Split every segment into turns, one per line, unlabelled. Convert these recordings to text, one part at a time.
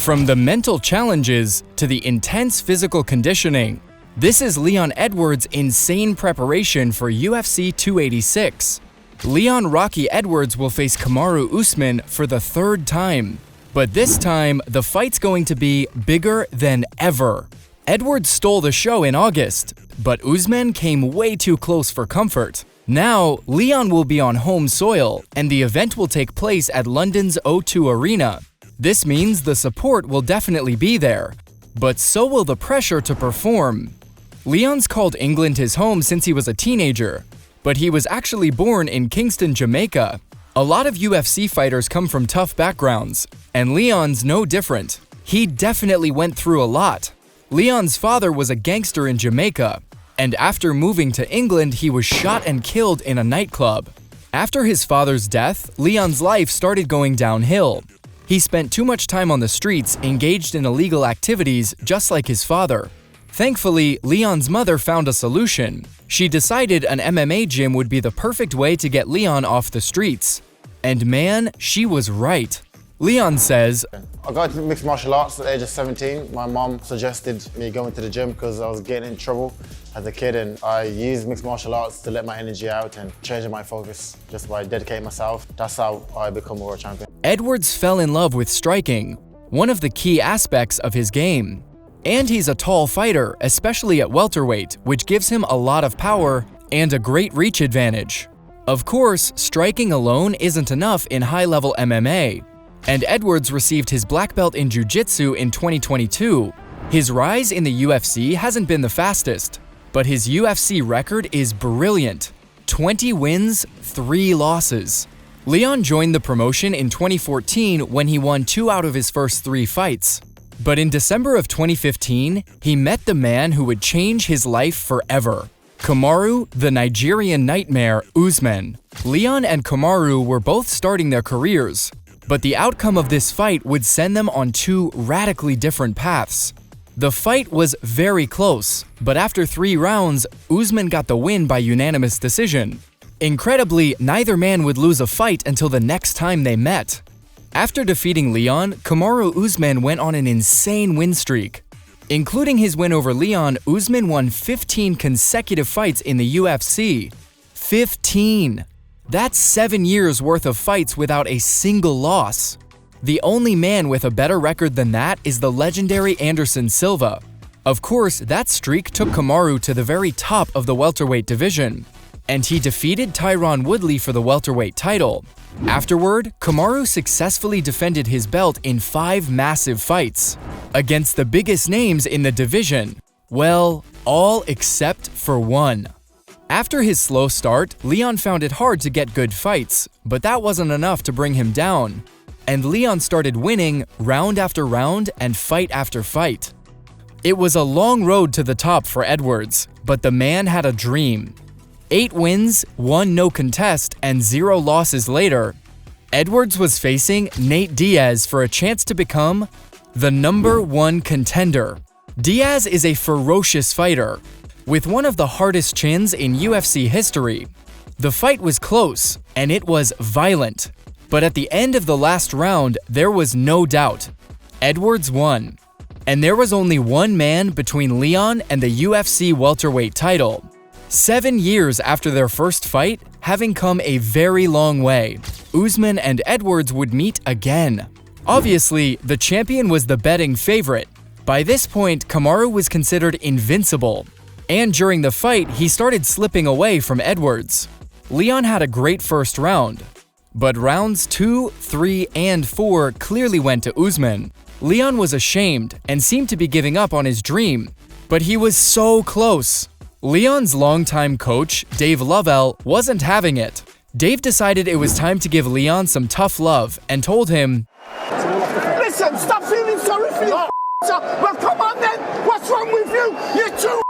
From the mental challenges to the intense physical conditioning, this is Leon Edwards' insane preparation for UFC 286. Leon "Rocky" Edwards will face Kamaru Usman for the third time. But this time, the fight's going to be bigger than ever. Edwards stole the show in August, but Usman came way too close for comfort. Now, Leon will be on home soil, and the event will take place at London's O2 Arena. This means the support will definitely be there, but so will the pressure to perform. Leon's called England his home since he was a teenager, but he was actually born in Kingston, Jamaica. A lot of UFC fighters come from tough backgrounds, and Leon's no different. He definitely went through a lot. Leon's father was a gangster in Jamaica, and after moving to England, he was shot and killed in a nightclub. After his father's death, Leon's life started going downhill. He spent too much time on the streets, engaged in illegal activities just like his father. Thankfully, Leon's mother found a solution. She decided an MMA gym would be the perfect way to get Leon off the streets. And man, she was right. Leon says,
I got into mixed martial arts at the age of 17. My mom suggested me going to the gym because I was getting in trouble as a kid, and I used mixed martial arts to let my energy out and change my focus just by dedicating myself. That's how I become a world champion.
Edwards fell in love with striking, one of the key aspects of his game. And he's a tall fighter, especially at welterweight, which gives him a lot of power and a great reach advantage. Of course, striking alone isn't enough in high-level MMA. And Edwards received his black belt in jiu-jitsu in 2022. His rise in the UFC hasn't been the fastest, but his UFC record is brilliant. 20 wins, 3 losses. Leon joined the promotion in 2014 when he won 2 out of his first 3 fights. But in December of 2015, he met the man who would change his life forever. Kamaru, the Nigerian nightmare, Usman. Leon and Kamaru were both starting their careers, but the outcome of this fight would send them on 2 radically different paths. The fight was very close, but after 3 rounds, Usman got the win by unanimous decision. Incredibly, neither man would lose a fight until the next time they met. After defeating Leon, Kamaru Usman went on an insane win streak. Including his win over Leon, Usman won 15 consecutive fights in the UFC. 15! That's 7 years worth of fights without a single loss. The only man with a better record than that is the legendary Anderson Silva. Of course, that streak took Kamaru to the very top of the welterweight division, and he defeated Tyron Woodley for the welterweight title. Afterward, Kamaru successfully defended his belt in 5 massive fights against the biggest names in the division. Well, all except for one. After his slow start, Leon found it hard to get good fights, but that wasn't enough to bring him down. And Leon started winning round after round and fight after fight. It was a long road to the top for Edwards, but the man had a dream. 8 wins, 1 no contest, and 0 losses later, Edwards was facing Nate Diaz for a chance to become the #1 contender. Diaz is a ferocious fighter, with one of the hardest chins in UFC history. The fight was close, and it was violent. But at the end of the last round, there was no doubt. Edwards won. And there was only one man between Leon and the UFC welterweight title. 7 years after their first fight, having come a very long way, Usman and Edwards would meet again. Obviously, the champion was the betting favorite. By this point, Kamaru was considered invincible. And during the fight, he started slipping away from Edwards. Leon had a great first round, but rounds 2, 3, and 4 clearly went to Usman. Leon was ashamed and seemed to be giving up on his dream, but he was so close. Leon's longtime coach, Dave Lovell, wasn't having it. Dave decided it was time to give Leon some tough love and told him,
"Listen, stop feeling sorry for you, well, come on then, what's wrong with you? You're too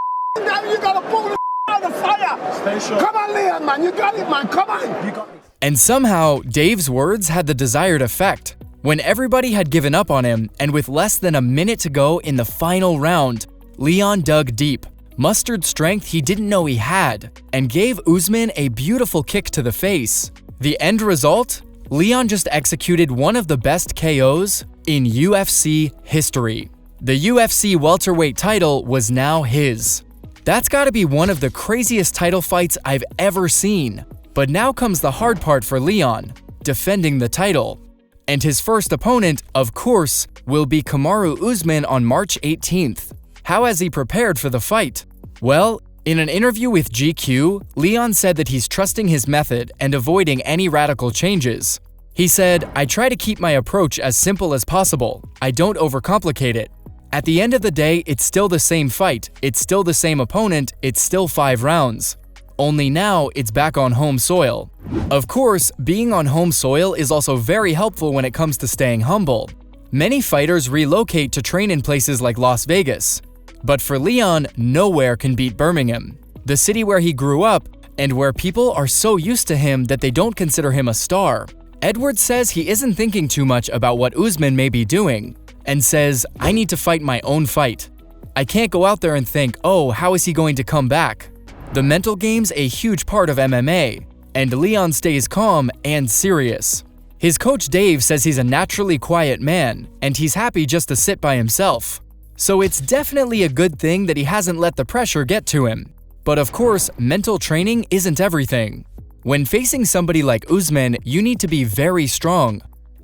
down, you gotta pull the out of the fire. Stay sure. Come on, Leon, man, you got it, man, come on." You got it.
And somehow, Dave's words had the desired effect. When everybody had given up on him, and with less than a minute to go in the final round, Leon dug deep, mustered strength he didn't know he had, and gave Usman a beautiful kick to the face. The end result? Leon just executed one of the best KOs in UFC history. The UFC welterweight title was now his. That's gotta be one of the craziest title fights I've ever seen. But now comes the hard part for Leon, defending the title. And his first opponent, of course, will be Kamaru Usman on March 18th. How has he prepared for the fight? Well, in an interview with GQ, Leon said that he's trusting his method and avoiding any radical changes. He said, "I try to keep my approach as simple as possible. I don't overcomplicate it. At the end of the day, it's still the same fight, it's still the same opponent, it's still 5 rounds. Only now, it's back on home soil." Of course, being on home soil is also very helpful when it comes to staying humble. Many fighters relocate to train in places like Las Vegas. But for Leon, nowhere can beat Birmingham, the city where he grew up and where people are so used to him that they don't consider him a star. Edwards says he isn't thinking too much about what Usman may be doing, and says, "I need to fight my own fight. I can't go out there and think, oh, how is he going to come back?" The mental game's a huge part of MMA, and Leon stays calm and serious. His coach Dave says he's a naturally quiet man, and he's happy just to sit by himself. So it's definitely a good thing that he hasn't let the pressure get to him. But of course, mental training isn't everything. When facing somebody like Usman, you need to be very strong.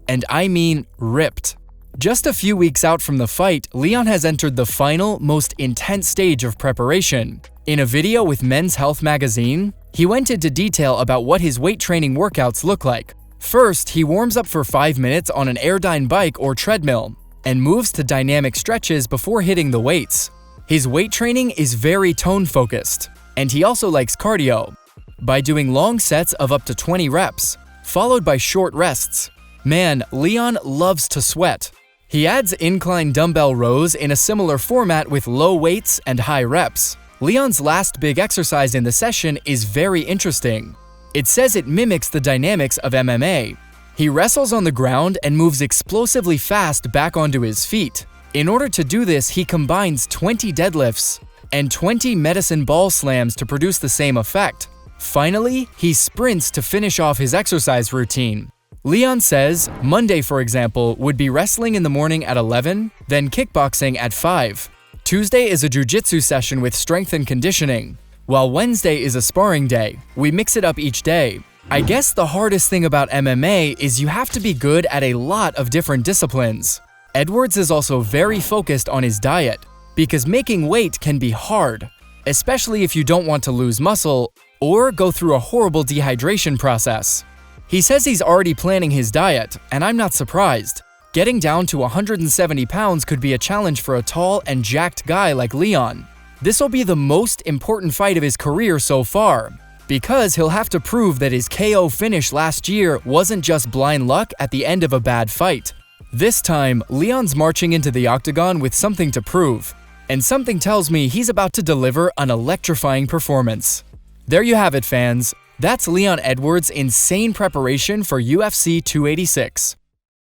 And I mean ripped. Just a few weeks out from the fight, Leon has entered the final, most intense stage of preparation. In a video with Men's Health magazine, he went into detail about what his weight training workouts look like. First, he warms up for 5 minutes on an Airdyne bike or treadmill, and moves to dynamic stretches before hitting the weights. His weight training is very tone-focused, and he also likes cardio, by doing long sets of up to 20 reps, followed by short rests. Man, Leon loves to sweat. He adds incline dumbbell rows in a similar format with low weights and high reps. Leon's last big exercise in the session is very interesting. It says it mimics the dynamics of MMA. He wrestles on the ground and moves explosively fast back onto his feet. In order to do this, he combines 20 deadlifts and 20 medicine ball slams to produce the same effect. Finally, he sprints to finish off his exercise routine. Leon says Monday, for example, would be wrestling in the morning at 11, then kickboxing at 5. Tuesday is a jiu-jitsu session with strength and conditioning, while Wednesday is a sparring day. We mix it up each day. I guess the hardest thing about MMA is you have to be good at a lot of different disciplines. Edwards is also very focused on his diet, because making weight can be hard, especially if you don't want to lose muscle or go through a horrible dehydration process. He says he's already planning his diet, and I'm not surprised. Getting down to 170 pounds could be a challenge for a tall and jacked guy like Leon. This will be the most important fight of his career so far, because he'll have to prove that his KO finish last year wasn't just blind luck at the end of a bad fight. This time, Leon's marching into the octagon with something to prove, and something tells me he's about to deliver an electrifying performance. There you have it, fans. That's Leon Edwards' insane preparation for UFC 286.